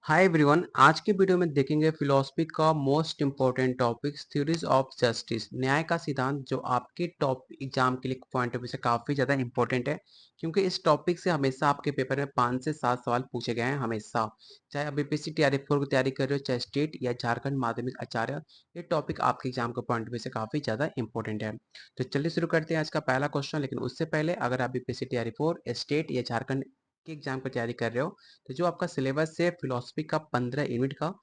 Hi everyone. आज के video में देखेंगे फिलोसफी का most important topic theories of justice, न्याय का सिद्धांत, जो आपके टॉप एग्जाम के लिए पॉइंट ऑफ व्यू से काफ़ी ज़्यादा इंपॉर्टेंट है, क्योंकि इस टॉपिक से हमेशा आपके पेपर में 5 से 7 सवाल पूछे गए हैं हमेशा। चाहे आप बीपीएससी टीआरई 4 की तैयारी कर रहे हो, चाहे स्टेट या झारखंड माध्यमिक आचार्य, ये टॉपिक आपके एग्जाम के पॉइंट ऑफ व्यू से काफ़ी ज़्यादा इंपॉर्टेंट है। तो चलिए शुरू करते हैं आज का पहला क्वेश्चन। लेकिन उससे पहले, अगर आप बीपीएससी टीआरई 4 स्टेट या झारखंड के एग्जाम की तैयारी कर रहे हो, तो जो आपका सिलेबस है फिलोसफी का 15 यूनिट का,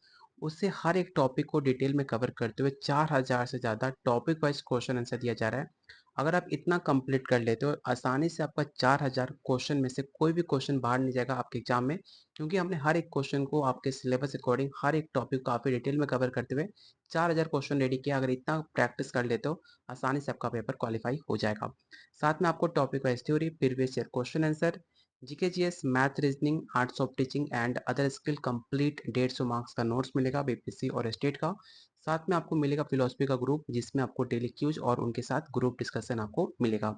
उससे हर एक टॉपिक को डिटेल में कवर करते हुए 4000 से ज़्यादा टॉपिक वाइज क्वेश्चन आंसर दिया जा रहा है। अगर आप इतना कंप्लीट कर लेते हो, आसानी से आपका 4000 क्वेश्चन में से कोई भी क्वेश्चन बाहर नहीं जाएगा आपके एग्जाम में, क्योंकि हमने हर एक क्वेश्चन को आपके सिलेबस अकॉर्डिंग हर एक टॉपिक को काफ़ी डिटेल में कवर करते हुए 4000 क्वेश्चन रेडी किया। अगर इतना प्रैक्टिस कर लेते हो, आसानी से आपका पेपर क्वालिफाई हो जाएगा। साथ में आपको topic wise theory, previous year question answer, GK GS, math, reasoning, arts of teaching and other skill complete 150 marks का नोट्स मिलेगा बीपीएससी और स्टेट का। साथ में आपको मिलेगा फिलोसफी का ग्रुप, जिसमें आपको डेली क्यूज और उनके साथ ग्रुप डिस्कशन आपको मिलेगा।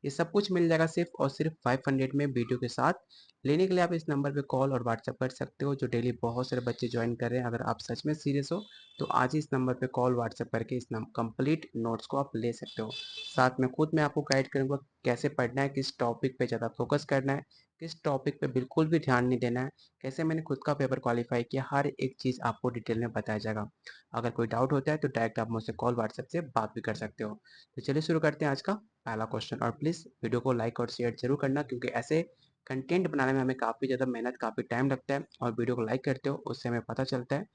ये सब कुछ मिल जाएगा सिर्फ और सिर्फ 500 में वीडियो के साथ। लेने के लिए आप इस नंबर पे कॉल और व्हाट्सएप कर सकते हो, जो डेली बहुत सारे बच्चे ज्वाइन कर रहे हैं। अगर आप सच में सीरियस हो, तो आज ही इस नंबर पे कॉल व्हाट्सएप करके इस कंप्लीट नोट्स को आप ले सकते हो। साथ में खुद मैं आपको गाइड करूंगा कैसे पढ़ना है, किस टॉपिक पे ज़्यादा फोकस करना है, किस टॉपिक पे बिल्कुल भी ध्यान नहीं देना है, कैसे मैंने खुद का पेपर क्वालिफाई किया, हर एक चीज़ आपको डिटेल में बताया जाएगा। अगर कोई डाउट होता है तो डायरेक्ट आप मुझसे कॉल व्हाट्सएप से बात भी कर सकते हो। तो चलिए शुरू करते हैं आज का पहला क्वेश्चन। और प्लीज़ वीडियो को लाइक और शेयर जरूर करना, क्योंकि ऐसे कंटेंट बनाने में हमें काफ़ी ज़्यादा मेहनत, काफ़ी टाइम लगता है। और वीडियो को लाइक करते हो, उससे हमें पता चलता है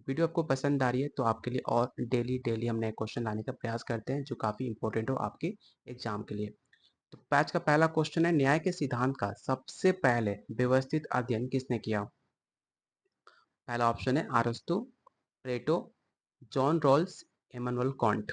वीडियो आपको पसंद आ रही है। तो आपके लिए और डेली डेली हम नए क्वेश्चन लाने का प्रयास करते हैं, जो काफ़ी इंपॉर्टेंट हो आपके एग्जाम के लिए। तो पैच का पहला क्वेश्चन है, न्याय के सिद्धांत का सबसे पहले व्यवस्थित अध्ययन किसने किया? पहला ऑप्शन है अरस्तु, प्लेटो, जॉन रॉल्स, इमैनुअल कांट।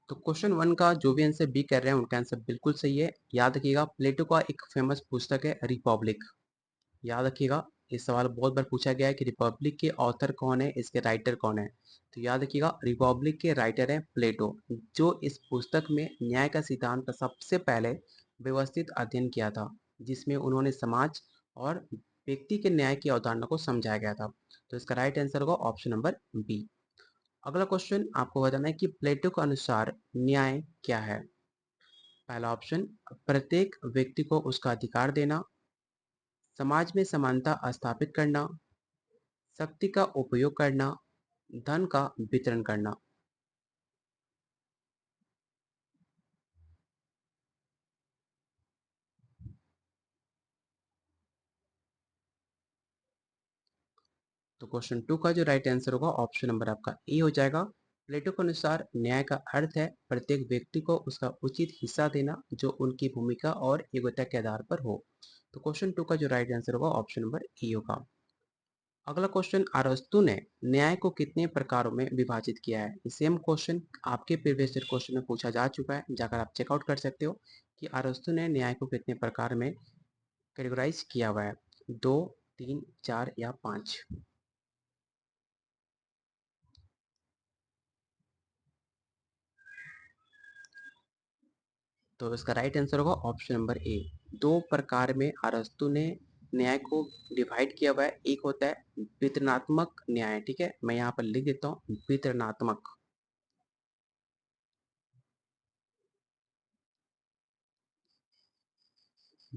तो क्वेश्चन वन का जो भी आंसर बी कर रहे हैं, उनका आंसर बिल्कुल सही है। याद रखिएगा, प्लेटो का एक फेमस पुस्तक है रिपब्लिक। याद रखिएगा, इस सवाल बहुत बार पूछा गया है कि रिपब्लिक के ऑथर कौन है, इसके राइटर कौन है। तो याद रखिएगा, रिपब्लिक के राइटर हैं प्लेटो, जो इस पुस्तक में न्याय का सिद्धांत का सबसे पहले व्यवस्थित अध्ययन किया था, जिसमें उन्होंने समाज और व्यक्ति के न्याय की अवधारणा को समझाया गया था। तो इसका राइट आंसर होगा ऑप्शन नंबर बी। अगला क्वेश्चन आपको बताना है कि प्लेटो के अनुसार न्याय क्या है। पहला ऑप्शन, प्रत्येक व्यक्ति को उसका अधिकार देना, समाज में समानता स्थापित करना, शक्ति का उपयोग करना, धन का वितरण करना। तो क्वेश्चन टू का जो राइट आंसर होगा, ऑप्शन नंबर आपका ए हो जाएगा। प्लेटो के अनुसार न्याय का अर्थ है प्रत्येक व्यक्ति को उसका उचित हिस्सा देना, जो उनकी भूमिका और योग्यता के आधार पर हो। तो क्वेश्चन टू का जो राइट आंसर होगा, ऑप्शन नंबर ए होगा। अगला क्वेश्चन, अरस्तु ने न्याय को कितने प्रकारों में विभाजित किया है। सेम क्वेश्चन आपके प्रीवियस ईयर क्वेश्चन में पूछा जा चुका है, जाकर आप चेकआउट कर सकते हो कि अरस्तु ने न्याय को कितने प्रकार में कैटेगराइज किया हुआ है। 2, 3, 4 या 5। तो इसका राइट आंसर होगा ऑप्शन नंबर ए। 2 प्रकार में अरस्तु ने न्याय को डिवाइड किया हुआ है। एक होता है वितरणात्मक न्याय, ठीक है, मैं यहाँ पर लिख देता हूँ वितरणात्मक।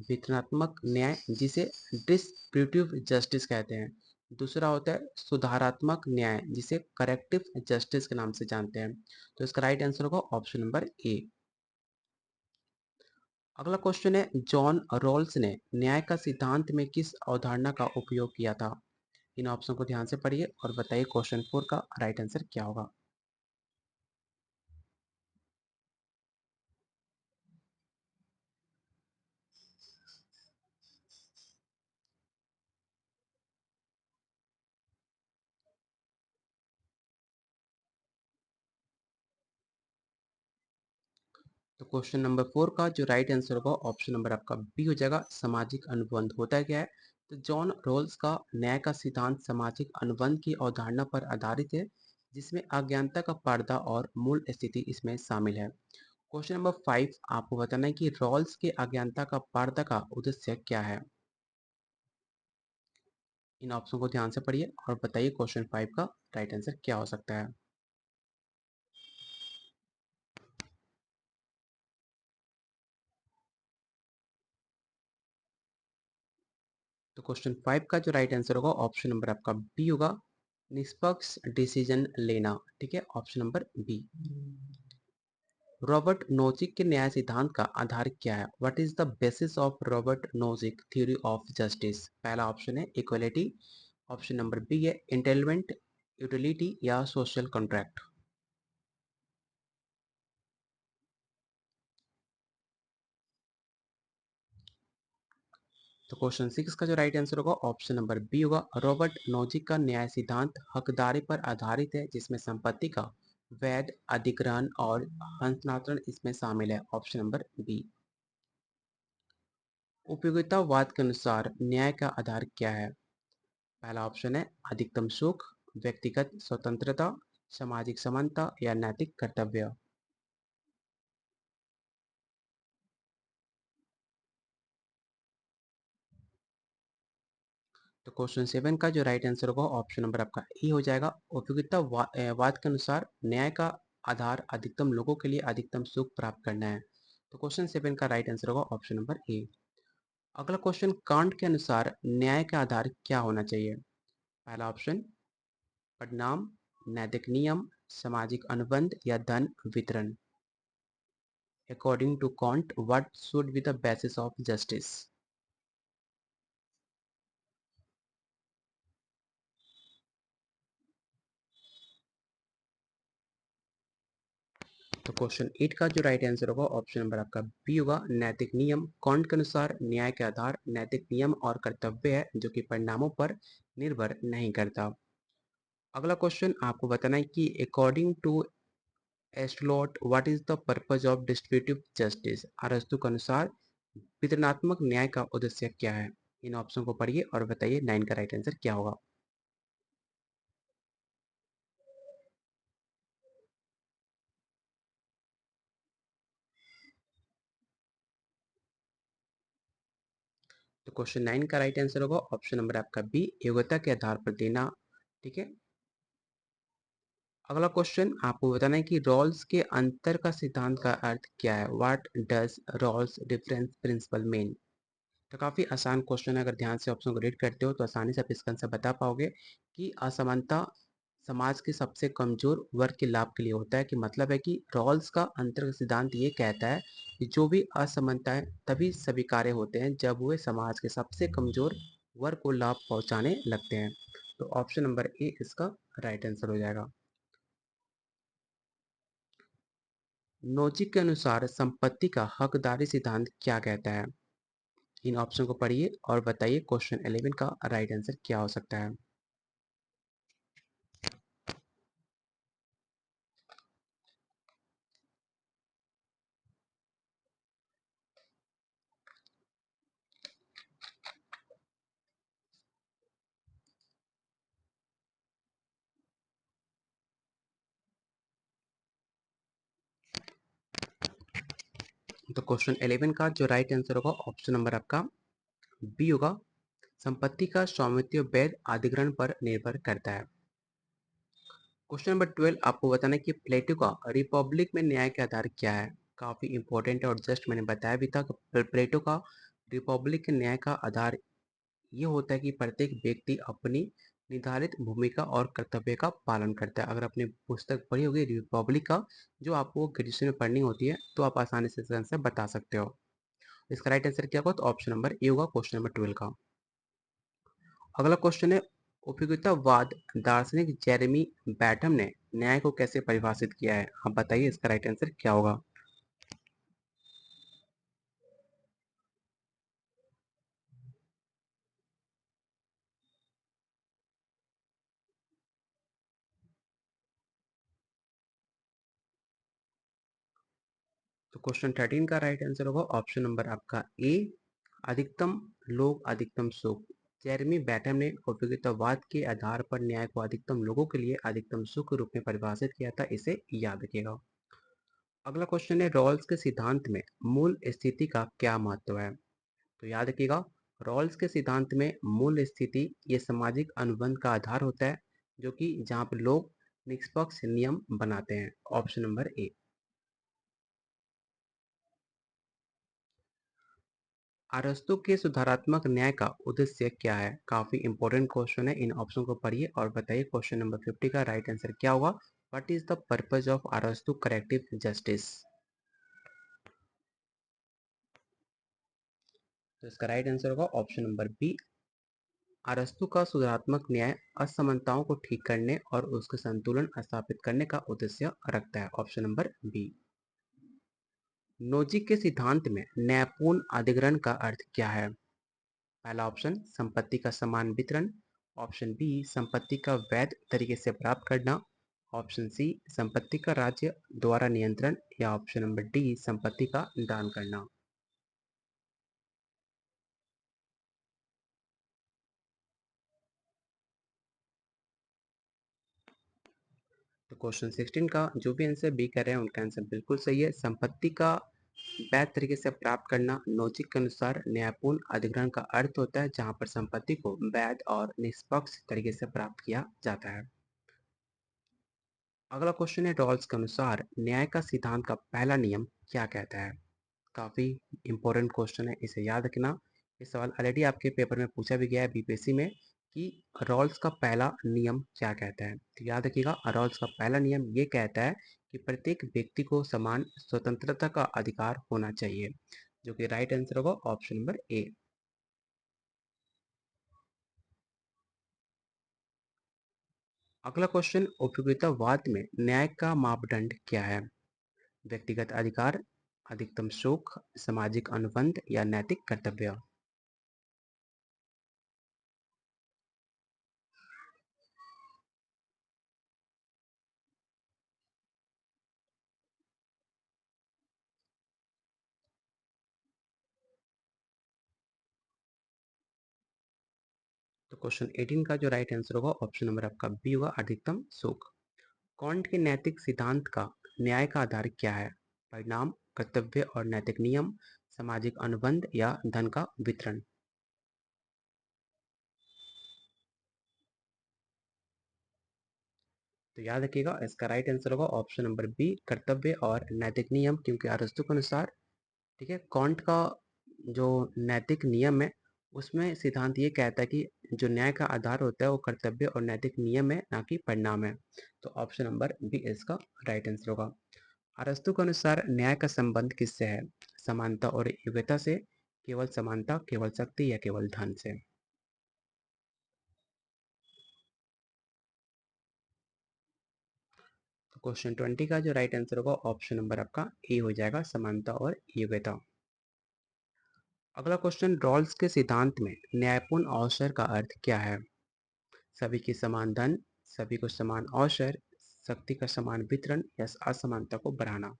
वितरणात्मक न्याय, जिसे डिस्ट्रीब्यूटिव जस्टिस कहते हैं। दूसरा होता है सुधारात्मक न्याय, जिसे करेक्टिव जस्टिस के नाम से जानते हैं। तो इसका राइट आंसर होगा ऑप्शन नंबर ए। अगला क्वेश्चन है, जॉन रॉल्स ने न्याय का सिद्धांत में किस अवधारणा का उपयोग किया था। इन ऑप्शन को ध्यान से पढ़िए और बताइए क्वेश्चन फोर का राइट आंसर क्या होगा। तो क्वेश्चन नंबर फोर का जो राइट आंसर होगा, ऑप्शन नंबर आपका बी हो जाएगा, सामाजिक अनुबंध। होता है क्या है, तो जॉन रोल्स का न्याय का सिद्धांत सामाजिक अनुबंध की अवधारणा पर आधारित है, जिसमें अज्ञानता का पर्दा और मूल स्थिति इसमें शामिल है। क्वेश्चन नंबर 5 आपको बताना है कि रॉल्स के अज्ञानता का पर्दा का उद्देश्य क्या है। इन ऑप्शन को ध्यान से पढ़िए और बताइए क्वेश्चन 5 का राइट आंसर क्या हो सकता है। तो क्वेश्चन 5 का जो राइट आंसर होगा ऑप्शन नंबर आपका बी होगा, निष्पक्ष डिसीजन लेना। ठीक है, option number B. Robert Nozick के न्याय सिद्धांत का आधार क्या है? What is the basis of Robert Nozick theory of justice? पहला ऑप्शन है इक्वलिटी, ऑप्शन नंबर बी है इंटेलमेंट, यूटिलिटी या सोशल कॉन्ट्रैक्ट। तो क्वेश्चन 6 का जो राइट आंसर होगा ऑप्शन नंबर बी होगा, रॉबर्ट नोजिक का न्याय सिद्धांत हकदारी पर आधारित है, जिसमें संपत्ति का वैध अधिग्रहण और हस्तांतरण इसमें शामिल है, ऑप्शन नंबर बी। उपयोगितावाद के अनुसार न्याय का आधार क्या है? पहला ऑप्शन है अधिकतम सुख, व्यक्तिगत स्वतंत्रता, सामाजिक समानता या नैतिक कर्तव्य। तो क्वेश्चन 7 का जो राइट आंसर होगा ऑप्शन नंबर आपका ई हो जाएगा। वाद के अनुसार न्याय का आधार अधिकतम लोगों के लिए अधिकतम सुख प्राप्त करना है। तो क्वेश्चन 7 का राइट आंसर होगा ऑप्शन नंबर ए। अगला क्वेश्चन, कांट के अनुसार न्याय का आधार क्या होना चाहिए? पहला ऑप्शन परिणाम, नैतिक नियम, सामाजिक अनुबंध या धन वितरण। According to Kant what should be the basis of justice? तो क्वेश्चन 8 का जो राइट आंसर होगा ऑप्शन नंबर आपका बी होगा, नैतिक नियम। कांट के अनुसार न्याय के आधार नैतिक नियम और कर्तव्य है, जो कि परिणामों पर निर्भर नहीं करता। अगला क्वेश्चन आपको बताना है कि according to Aristotle what is the purpose of distributive justice? अरस्तु के अनुसार वितरणात्मक न्याय का उद्देश्य क्या है? इन ऑप्शन को पढ़िए और बताइए 9 का राइट आंसर क्या होगा। तो क्वेश्चन 9 का राइट आंसर होगा ऑप्शन नंबर आपका बी, योग्यता के आधार पर देना। ठीक है, अगला क्वेश्चन आपको बताना है कि रॉल्स के अंतर का सिद्धांत का अर्थ क्या है? What does Rawls difference principle mean? तो काफी आसान क्वेश्चन है, अगर ध्यान से ऑप्शन को रीड करते हो तो आसानी से आप इसका आंसर बता पाओगे कि असमानता समाज के सबसे कमजोर वर्ग के लाभ के लिए होता है। कि मतलब है कि रॉल्स का अंतर का सिद्धांत ये कहता है कि जो भी असमानताएं तभी स्वीकार्य होते हैं जब वे समाज के सबसे कमजोर वर्ग को लाभ पहुंचाने लगते हैं। तो ऑप्शन नंबर ए इसका राइट आंसर हो जाएगा। नोजिक के अनुसार संपत्ति का हकदारी सिद्धांत क्या कहता है? इन ऑप्शन को पढ़िए और बताइए क्वेश्चन 11 का राइट आंसर क्या हो सकता है। तो क्वेश्चन 11 का जो राइट आंसर होगा ऑप्शन नंबर आपका बी होगा, संपत्ति का स्वामित्व वैध अधिग्रहण पर निर्भर करता है। क्वेश्चन नंबर 12 आपको बताना है कि प्लेटो का रिपब्लिक में न्याय के आधार क्या है? काफी इंपॉर्टेंट है और जस्ट मैंने बताया भी था कि प्लेटो का रिपब्लिक के न्याय का आधार ये होता है कि प्रत्येक व्यक्ति अपनी निर्धारित भूमिका और कर्तव्य का पालन करता है। अगर आपने पुस्तक पढ़ी होगी रिपब्लिक का, जो आपको ग्रेजुएशन में पढ़नी होती है, तो आप आसानी से इसका आंसर बता सकते हो। इसका राइट आंसर क्या होगा? तो ऑप्शन नंबर ए होगा क्वेश्चन नंबर 12 का। अगला क्वेश्चन है, उपयोगितावाद दार्शनिक जेरेमी बैटम ने न्याय को कैसे परिभाषित किया है? आप बताइए इसका राइट आंसर क्या होगा। तो क्वेश्चन 13 का राइट आंसर होगा ऑप्शन नंबर आपका ए, अधिकतम लोग अधिकतम सुख। जेरेमी बैटम ने उपयोगितावाद के आधार पर न्याय को अधिकतम लोगों के लिए अधिकतम सुख के रूप में परिभाषित किया था, इसे याद रखिएगा। अगला क्वेश्चन है, रॉल्स के सिद्धांत में मूल स्थिति का क्या महत्व है? तो याद रखिएगा, रॉल्स के सिद्धांत में मूल स्थिति ये सामाजिक अनुबंध का आधार होता है, जो कि जहाँ पर लोग निष्पक्ष नियम बनाते हैं। Option number A. अरस्तु के सुधारात्मक न्याय का उद्देश्य क्या है? काफी इंपॉर्टेंट क्वेश्चन है, इन ऑप्शन को पढ़िए और बताइए क्वेश्चन नंबर 50 का राइट आंसर क्या होगा। What is the purpose of अरस्तु करेक्टिव जस्टिस? तो इसका राइट आंसर होगा ऑप्शन नंबर बी। अरस्तु का सुधारात्मक न्याय असमानताओं को ठीक करने और उसके संतुलन स्थापित करने का उद्देश्य रखता है। Option number B. नोजिक के सिद्धांत में न्यायपूर्ण अधिग्रहण का अर्थ क्या है? पहला ऑप्शन संपत्ति का समान वितरण, ऑप्शन बी संपत्ति का वैध तरीके से प्राप्त करना, ऑप्शन सी संपत्ति का राज्य द्वारा नियंत्रण, या ऑप्शन नंबर डी संपत्ति का दान करना। तो क्वेश्चन 16 का जो भी आंसर बी कर रहे हैं उनका आंसर बिल्कुल सही है। संपत्ति का वैध तरीके से प्राप्त करना नोजिक के अनुसार न्यायपूर्ण अधिग्रहण का अर्थ होता है, जहां पर संपत्ति को वैध और निष्पक्ष तरीके से प्राप्त किया जाता है। अगला क्वेश्चन है, रॉल्स के अनुसार न्याय का सिद्धांत का पहला नियम क्या कहता है? काफी इंपॉर्टेंट क्वेश्चन है, इसे याद रखना। ये सवाल ऑलरेडी आपके पेपर में पूछा भी गया है बीपीएससी में कि रॉल्स का पहला नियम क्या कहता है। तो याद रखिएगा, रॉल्स का पहला नियम ये कहता है कि प्रत्येक व्यक्ति को समान स्वतंत्रता का अधिकार होना चाहिए, जो कि राइट आंसर होगा ऑप्शन नंबर ए। अगला क्वेश्चन, उपयोगितावाद में न्याय का मापदंड क्या है? व्यक्तिगत अधिकार, अधिकतम सुख, सामाजिक अनुबंध, या नैतिक कर्तव्य? तो क्वेश्चन 18 का जो राइट आंसर होगा ऑप्शन नंबर आपका बी होगा, अधिकतम सुख। कॉन्ट के नैतिक सिद्धांत का न्याय का आधार क्या है? परिणाम, कर्तव्य और नैतिक नियम, सामाजिक अनुबंध, या धन का वितरण? तो याद रखिएगा, इसका राइट आंसर होगा ऑप्शन नंबर बी, कर्तव्य और नैतिक नियम, क्योंकि अरस्तु के अनुसार, ठीक है, कॉन्ट का जो नैतिक नियम है उसमें सिद्धांत ये कहता है कि जो न्याय का आधार होता है वो कर्तव्य और नैतिक नियम है, ना कि परिणाम है। तो ऑप्शन नंबर बी इसका राइट आंसर होगा। अरस्तु के अनुसार न्याय का संबंध किससे है? समानता और योग्यता से, केवल समानता, केवल शक्ति, या केवल धन से? तो क्वेश्चन 20 का जो राइट आंसर होगा ऑप्शन नंबर आपका ए हो जाएगा, समानता और योग्यता। अगला क्वेश्चन, रॉल्स के सिद्धांत में न्यायपूर्ण अवसर का अर्थ क्या है? सभी की समान धन, सभी को समान अवसर, शक्ति का समान वितरण, या असमानता को बढ़ाना?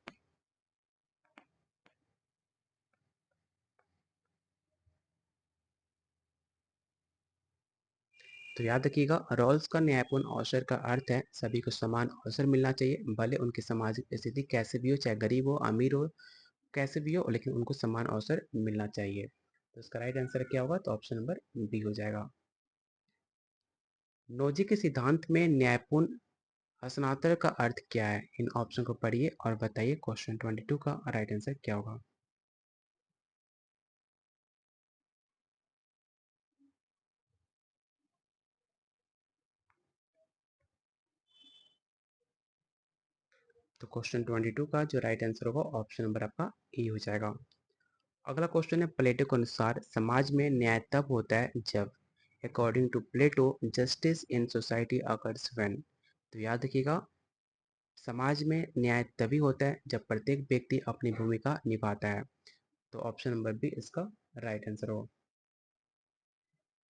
तो याद रखिएगा, रॉल्स का न्यायपूर्ण अवसर का अर्थ है सभी को समान अवसर मिलना चाहिए, भले उनकी सामाजिक स्थिति कैसे भी हो, चाहे गरीब हो अमीर हो, कैसे भी हो, लेकिन उनको समान अवसर मिलना चाहिए। तो इसका राइट आंसर क्या होगा? तो ऑप्शन नंबर बी हो जाएगा। नोजी के सिद्धांत में न्यायपूर्ण हस्तांतरण का अर्थ क्या है? इन ऑप्शन को पढ़िए और बताइए क्वेश्चन 22 का राइट आंसर क्या होगा। तो क्वेश्चन 22 का जो राइट आंसर होगा ऑप्शन नंबर आपका ए हो जाएगा। अगला क्वेश्चन है, प्लेटो के अनुसार समाज में न्याय तब होता है जब, according to Plato justice in society occurs when? तो याद रखिएगा, समाज में न्याय तभी होता है जब प्रत्येक व्यक्ति अपनी भूमिका निभाता है। तो ऑप्शन नंबर बी इसका राइट आंसर होगा।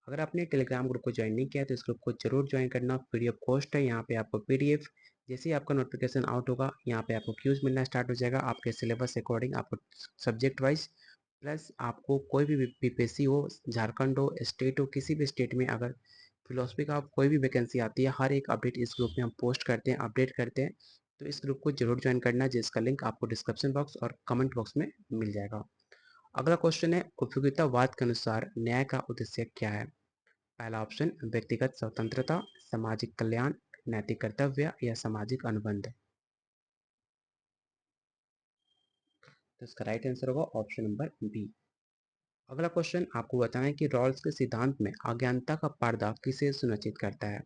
अगर आपने टेलीग्राम ग्रुप को ज्वाइन नहीं किया तो इस ग्रुप को जरूर ज्वाइन करना। पीडीएफ पोस्ट है, यहाँ पे आपको पीडीएफ जैसे ही आपका नोटिफिकेशन आउट होगा यहाँ पे आपको क्यूज मिलना स्टार्ट हो जाएगा, आपके सिलेबस अकॉर्डिंग आपको सब्जेक्ट वाइज प्लस आपको कोई भी बीपीएससी हो, झारखंड हो, स्टेट हो, किसी भी स्टेट में अगर फिलोसफी का कोई भी वैकेंसी आती है, हर एक अपडेट इस ग्रुप में हम पोस्ट करते हैं, अपडेट करते हैं। तो इस ग्रुप को जरूर ज्वाइन करना, जिसका लिंक आपको डिस्क्रिप्शन बॉक्स और कमेंट बॉक्स में मिल जाएगा। अगला क्वेश्चन है, उपयोगितावाद के अनुसार न्याय का उद्देश्य क्या है? पहला ऑप्शन व्यक्तिगत स्वतंत्रता, सामाजिक कल्याण, नैतिक कर्तव्य या सामाजिक अनुबंध। तो इसका राइट आंसर होगा ऑप्शन नंबर बी। अगला क्वेश्चन आपको बताना है कि रॉल्स के सिद्धांत में अज्ञानता का पर्दा किसे सुनिश्चित करता है?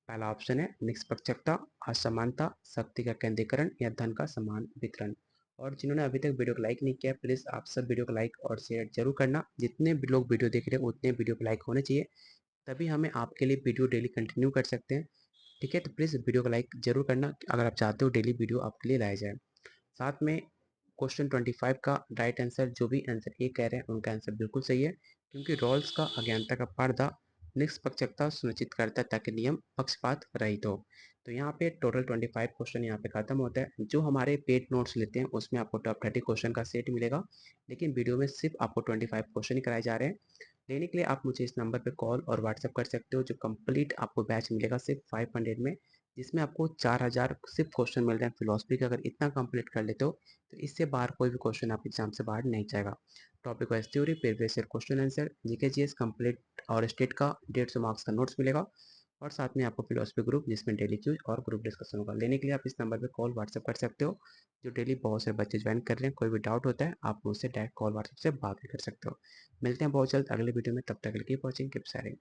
पहला ऑप्शन है निष्पक्षता, असमानता, शक्ति का केंद्रीकरण या धन का समान वितरण। और जिन्होंने अभी तक वीडियो को लाइक नहीं किया, प्लीज़ आप सब वीडियो को लाइक और शेयर जरूर करना। जितने भी लोग वीडियो देख रहे हैं उतने वीडियो को लाइक होने चाहिए, तभी हमें आपके लिए वीडियो डेली कंटिन्यू कर सकते हैं। ठीक है, तो प्लीज़ वीडियो को लाइक जरूर करना अगर आप चाहते हो डेली वीडियो आपके लिए लाया जाए। साथ में क्वेश्चन 25 का राइट आंसर, जो भी आंसर ए कह रहे हैं उनका आंसर बिल्कुल सही है, क्योंकि रॉल्स का अज्ञानता का पर्दा निष्पक्षता सुनिश्चित करता है ताकि नियम पक्षपात रहित हो। तो यहाँ पे टोटल 25 क्वेश्चन यहाँ पे खत्म होता है। जो हमारे पेड नोट्स लेते हैं उसमें आपको टॉप 30 क्वेश्चन का सेट मिलेगा, लेकिन वीडियो में सिर्फ आपको 25 क्वेश्चन ही कराए जा रहे हैं। लेने के लिए आप मुझे इस नंबर पे कॉल और व्हाट्सएप कर सकते हो। जो कंप्लीट आपको बैच मिलेगा सिर्फ 500 में, जिसमें आपको 4000 सिर्फ क्वेश्चन मिल रहे हैं फिलोसफी के। अगर इतना कंप्लीट कर लेते हो तो इससे बाहर कोई भी क्वेश्चन आपके एग्जाम से बाहर नहीं जाएगा। Topic wise theory, previous year question answer, GK GS complete और स्टेट का 150 मार्क्स का नोट्स मिलेगा, और साथ में आपको फिलोसफी ग्रुप जिसमें डेली क्यूज और ग्रुप डिस्कशन होगा। लेने के लिए आप इस नंबर पर कॉल व्हाट्सएप कर सकते हो। जो डेली बहुत से बच्चे ज्वाइन कर रहे हैं, कोई भी डाउट होता है आप मुझसे डायरेक्ट कॉल व्हाट्सएप से बात भी कर सकते हो। मिलते हैं बहुत जल्द अगले वीडियो में, तब तक के लिए कीप वॉचिंग, कीप शेयरिंग।